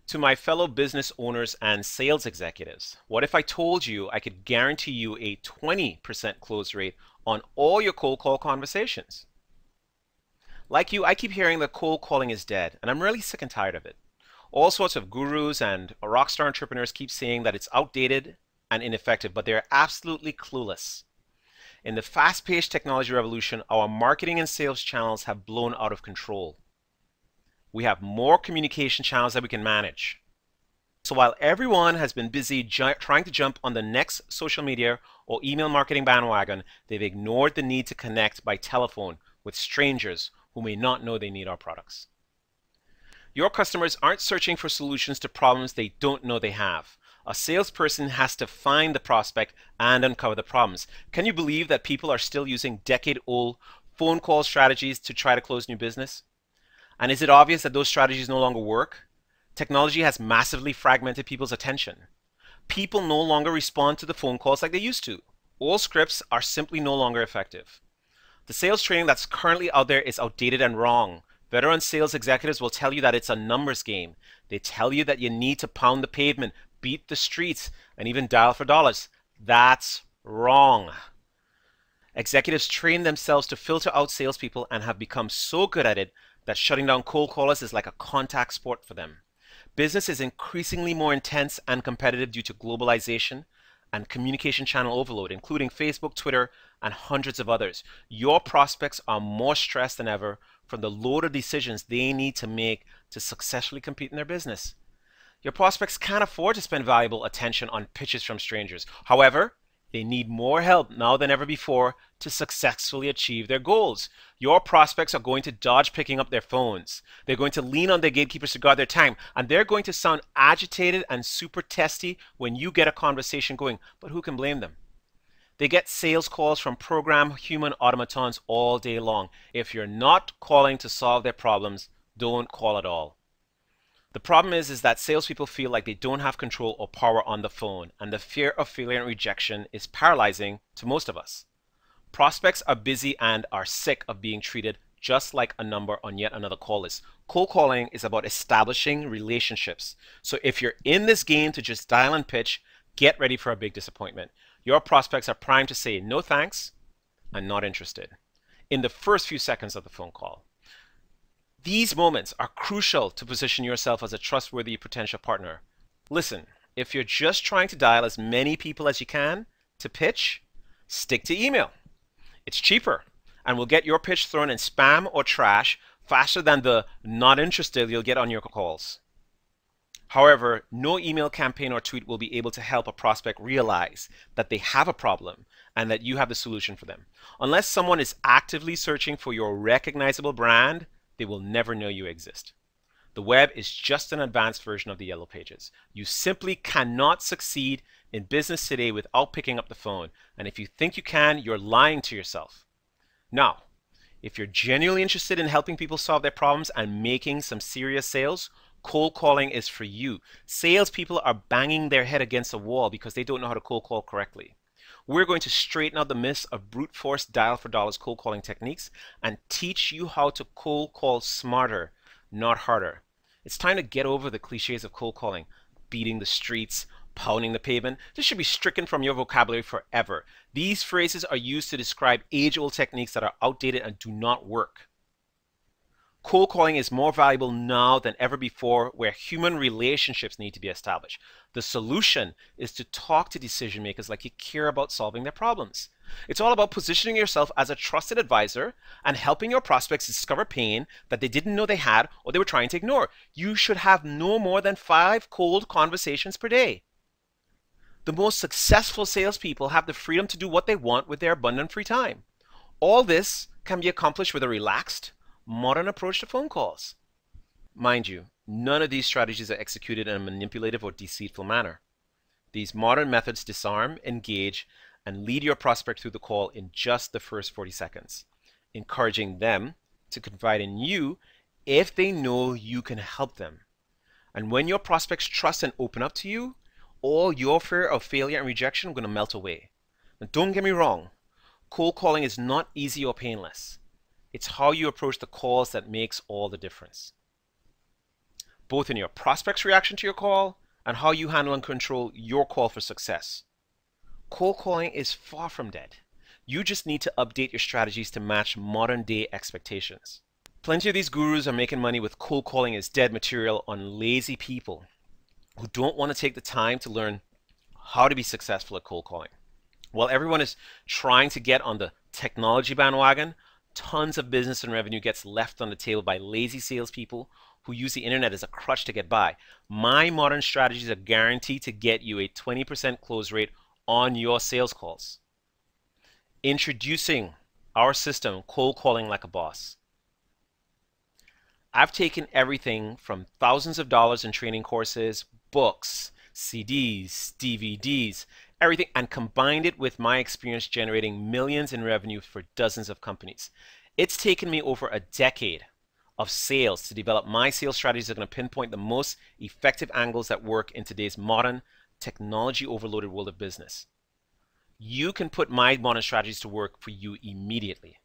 To my fellow business owners and sales executives, what if I told you I could guarantee you a 20% close rate on all your cold call conversations? Like you, I keep hearing that cold calling is dead, and I'm really sick and tired of it. All sorts of gurus and rockstar entrepreneurs keep saying that it's outdated and ineffective, but they're absolutely clueless. In the fast-paced technology revolution, our marketing and sales channels have blown out of control. We have more communication channels that we can manage. So while everyone has been busy trying to jump on the next social media or email marketing bandwagon, they've ignored the need to connect by telephone with strangers who may not know they need our products. Your customers aren't searching for solutions to problems they don't know they have. A salesperson has to find the prospect and uncover the problems. Can you believe that people are still using decade-old phone call strategies to try to close new business? And is it obvious that those strategies no longer work? Technology has massively fragmented people's attention. People no longer respond to the phone calls like they used to. All scripts are simply no longer effective. The sales training that's currently out there is outdated and wrong. Veteran sales executives will tell you that it's a numbers game. They tell you that you need to pound the pavement, beat the streets, and even dial for dollars. That's wrong. Executives train themselves to filter out salespeople and have become so good at it that shutting down cold callers is like a contact sport for them. Business is increasingly more intense and competitive due to globalization and communication channel overload, including Facebook, Twitter, and hundreds of others. Your prospects are more stressed than ever from the load of decisions they need to make to successfully compete in their business. Your prospects can't afford to spend valuable attention on pitches from strangers. However, they need more help now than ever before to successfully achieve their goals. Your prospects are going to dodge picking up their phones. They're going to lean on their gatekeepers to guard their time, and they're going to sound agitated and super testy when you get a conversation going. But who can blame them? They get sales calls from programmed human automatons all day long. If you're not calling to solve their problems, don't call at all. The problem is that salespeople feel like they don't have control or power on the phone, and the fear of failure and rejection is paralyzing to most of us. Prospects are busy and are sick of being treated just like a number on yet another call list. Cold calling is about establishing relationships. So if you're in this game to just dial and pitch, get ready for a big disappointment. Your prospects are primed to say no thanks, I'm not interested, in the first few seconds of the phone call. These moments are crucial to position yourself as a trustworthy potential partner. Listen, if you're just trying to dial as many people as you can to pitch, stick to email. It's cheaper and will get your pitch thrown in spam or trash faster than the not interested you'll get on your calls. However, no email campaign or tweet will be able to help a prospect realize that they have a problem and that you have the solution for them. Unless someone is actively searching for your recognizable brand, they will never know you exist. The web is just an advanced version of the Yellow Pages. You simply cannot succeed in business today without picking up the phone. And if you think you can, you're lying to yourself. Now, if you're genuinely interested in helping people solve their problems and making some serious sales, cold calling is for you. Salespeople are banging their head against a wall because they don't know how to cold call correctly. We're going to straighten out the myths of brute force dial for dollars cold calling techniques and teach you how to cold call smarter, not harder. It's time to get over the cliches of cold calling, beating the streets, pounding the pavement. This should be stricken from your vocabulary forever. These phrases are used to describe age-old techniques that are outdated and do not work. Cold calling is more valuable now than ever before, where human relationships need to be established. The solution is to talk to decision makers like you care about solving their problems. It's all about positioning yourself as a trusted advisor and helping your prospects discover pain that they didn't know they had or they were trying to ignore. You should have no more than 5 cold conversations per day. The most successful salespeople have the freedom to do what they want with their abundant free time. All this can be accomplished with a relaxed, modern approach to phone calls. Mind you, none of these strategies are executed in a manipulative or deceitful manner. These modern methods disarm, engage, and lead your prospect through the call in just the first 40 seconds, encouraging them to confide in you if they know you can help them. And when your prospects trust and open up to you, all your fear of failure and rejection are going to melt away. Now, don't get me wrong, cold calling is not easy or painless. It's how you approach the calls that makes all the difference. both in your prospect's reaction to your call and how you handle and control your call for success. Cold calling is far from dead. You just need to update your strategies to match modern day expectations. Plenty of these gurus are making money with cold calling as dead material on lazy people who don't want to take the time to learn how to be successful at cold calling. While everyone is trying to get on the technology bandwagon, tons of business and revenue gets left on the table by lazy salespeople who use the internet as a crutch to get by. My modern strategies are guaranteed to get you a 20% close rate on your sales calls. Introducing our system, Cold Calling Like a Boss. I've taken everything from thousands of dollars in training courses, books, CDs, DVDs, everything, and combined it with my experience generating millions in revenue for dozens of companies. It's taken me over a decade of sales to develop my sales strategies that are going to pinpoint the most effective angles that work in today's modern, technology overloaded world of business. You can put my modern strategies to work for you immediately.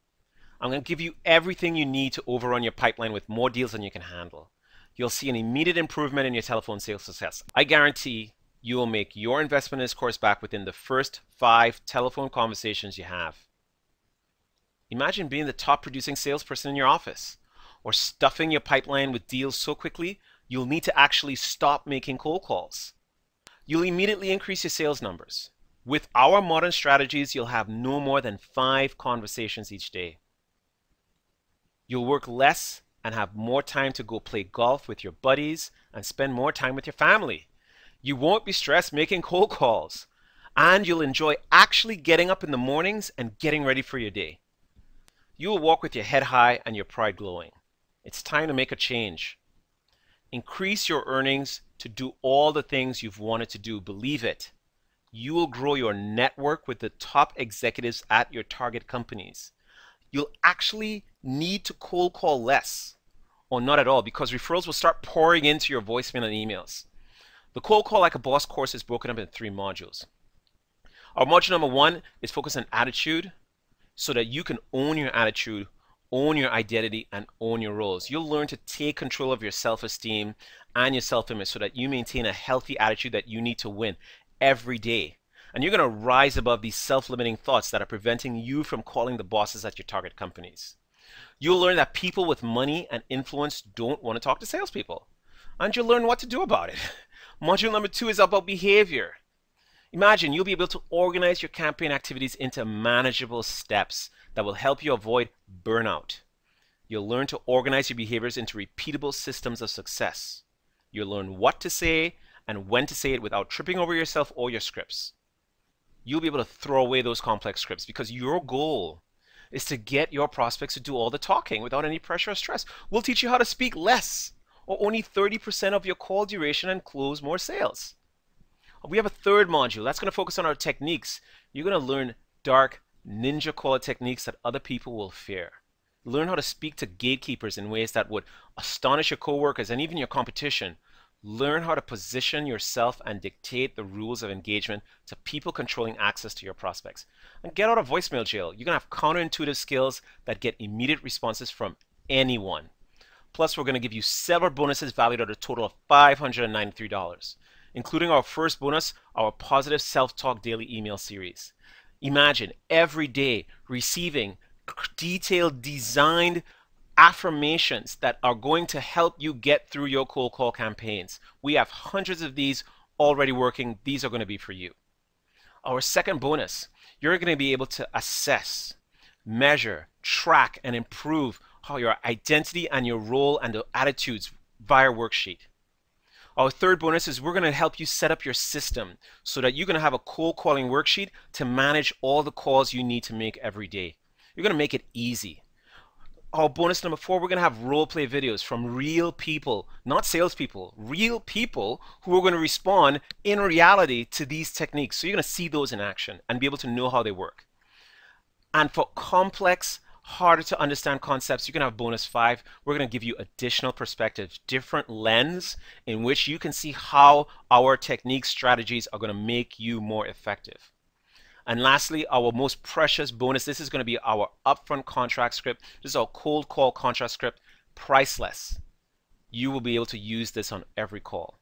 I'm going to give you everything you need to overrun your pipeline with more deals than you can handle. You'll see an immediate improvement in your telephone sales success. I guarantee you will make your investment in this course back within the first 5 telephone conversations you have. Imagine being the top producing salesperson in your office, or stuffing your pipeline with deals so quickly you'll need to actually stop making cold calls. You'll immediately increase your sales numbers. With our modern strategies, you'll have no more than 5 conversations each day. You'll work less and have more time to go play golf with your buddies and spend more time with your family. You won't be stressed making cold calls, and you'll enjoy actually getting up in the mornings and getting ready for your day. You will walk with your head high and your pride glowing. It's time to make a change. Increase your earnings to do all the things you've wanted to do. Believe it. You will grow your network with the top executives at your target companies. You'll actually need to cold call less, or not at all, because referrals will start pouring into your voicemail and emails. The Cold Call Like a Boss course is broken up into 3 modules. Our module number 1 is focused on attitude, so that you can own your attitude, own your identity, and own your roles. You'll learn to take control of your self-esteem and your self-image so that you maintain a healthy attitude that you need to win every day. And you're going to rise above these self-limiting thoughts that are preventing you from calling the bosses at your target companies. You'll learn that people with money and influence don't want to talk to salespeople. And you'll learn what to do about it. Module number 2 is about behavior. Imagine you'll be able to organize your campaign activities into manageable steps that will help you avoid burnout. You'll learn to organize your behaviors into repeatable systems of success. You'll learn what to say and when to say it without tripping over yourself or your scripts. You'll be able to throw away those complex scripts because your goal is to get your prospects to do all the talking without any pressure or stress. We'll teach you how to speak less or only 30% of your call duration and close more sales. We have a 3rd module that's going to focus on our techniques. You're going to learn dark ninja caller techniques that other people will fear. Learn how to speak to gatekeepers in ways that would astonish your coworkers and even your competition. Learn how to position yourself and dictate the rules of engagement to people controlling access to your prospects. And get out of voicemail jail. You're going to have counterintuitive skills that get immediate responses from anyone. Plus, we're going to give you several bonuses valued at a total of $593, including our first bonus, our Positive Self-Talk Daily Email Series. Imagine every day receiving detailed, designed affirmations that are going to help you get through your cold call campaigns. We have hundreds of these already working. These are going to be for you. Our second bonus, you're going to be able to assess, measure, track, and improve how your identity and your role and the attitudes via worksheet. Our third bonus is we're going to help you set up your system so that you're going to have a cold calling worksheet to manage all the calls you need to make every day. You're going to make it easy. Our bonus number 4, we're going to have role play videos from real people, not salespeople, real people who are going to respond in reality to these techniques. So you're going to see those in action and be able to know how they work. And for complex, harder to understand concepts, you're going to have bonus 5. We're going to give you additional perspectives, different lens in which you can see how our technique strategies are going to make you more effective. And lastly, our most precious bonus, this is going to be our upfront contract script. This is our cold call contract script, priceless. you will be able to use this on every call.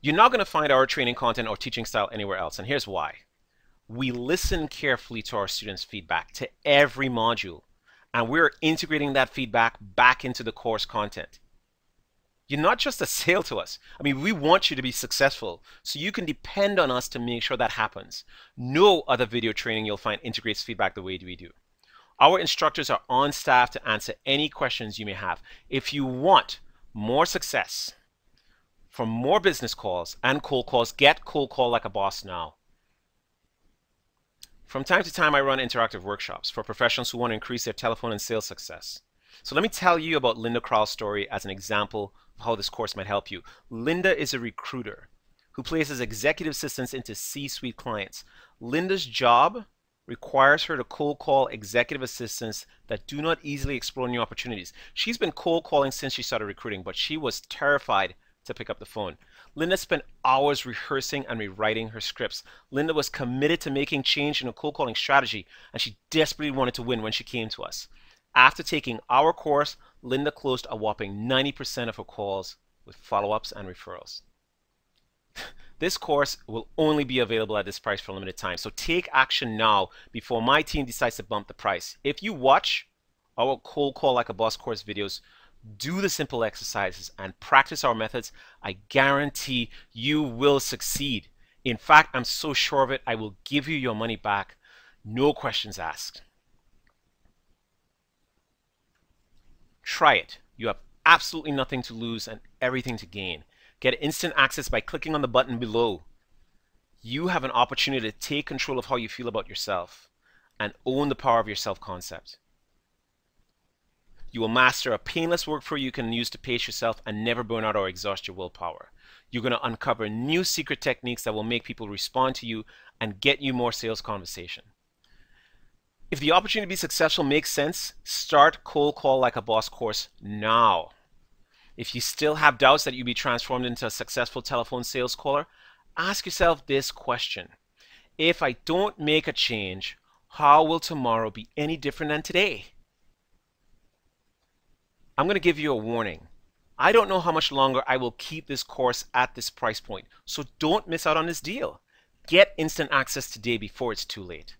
You're not going to find our training content or teaching style anywhere else, and here's why. We listen carefully to our students' feedback to every module, and we're integrating that feedback back into the course content. You're not just a sale to us. I mean, we want you to be successful, so you can depend on us to make sure that happens. No other video training you'll find integrates feedback the way we do. Our instructors are on staff to answer any questions you may have. If you want more success from more business calls and cold calls, get Cold Call Like a Boss now. From time to time, I run interactive workshops for professionals who want to increase their telephone and sales success. So let me tell you about Linda Crowell's story as an example of how this course might help you. Linda is a recruiter who places executive assistants into C-suite clients. Linda's job requires her to cold call executive assistants that do not easily explore new opportunities. She's been cold calling since she started recruiting, but she was terrified to pick up the phone. Linda spent hours rehearsing and rewriting her scripts. Linda was committed to making change in her cold calling strategy, and she desperately wanted to win when she came to us. After taking our course, Linda closed a whopping 90% of her calls with follow-ups and referrals. This course will only be available at this price for a limited time, so take action now before my team decides to bump the price. If you watch our Cold Call Like a Boss course videos, do the simple exercises and practice our methods, I guarantee you will succeed. In fact, I'm so sure of it, I will give you your money back, no questions asked. Try it. You have absolutely nothing to lose and everything to gain. Get instant access by clicking on the button below. You have an opportunity to take control of how you feel about yourself and own the power of your self-concept. You will master a painless workflow you can use to pace yourself and never burn out or exhaust your willpower. You're going to uncover new secret techniques that will make people respond to you and get you more sales conversation. If the opportunity to be successful makes sense, start Cold Call Like a Boss course now. If you still have doubts that you'll be transformed into a successful telephone sales caller, ask yourself this question. If I don't make a change, how will tomorrow be any different than today? I'm going to give you a warning. I don't know how much longer I will keep this course at this price point, so don't miss out on this deal. Get instant access today before it's too late.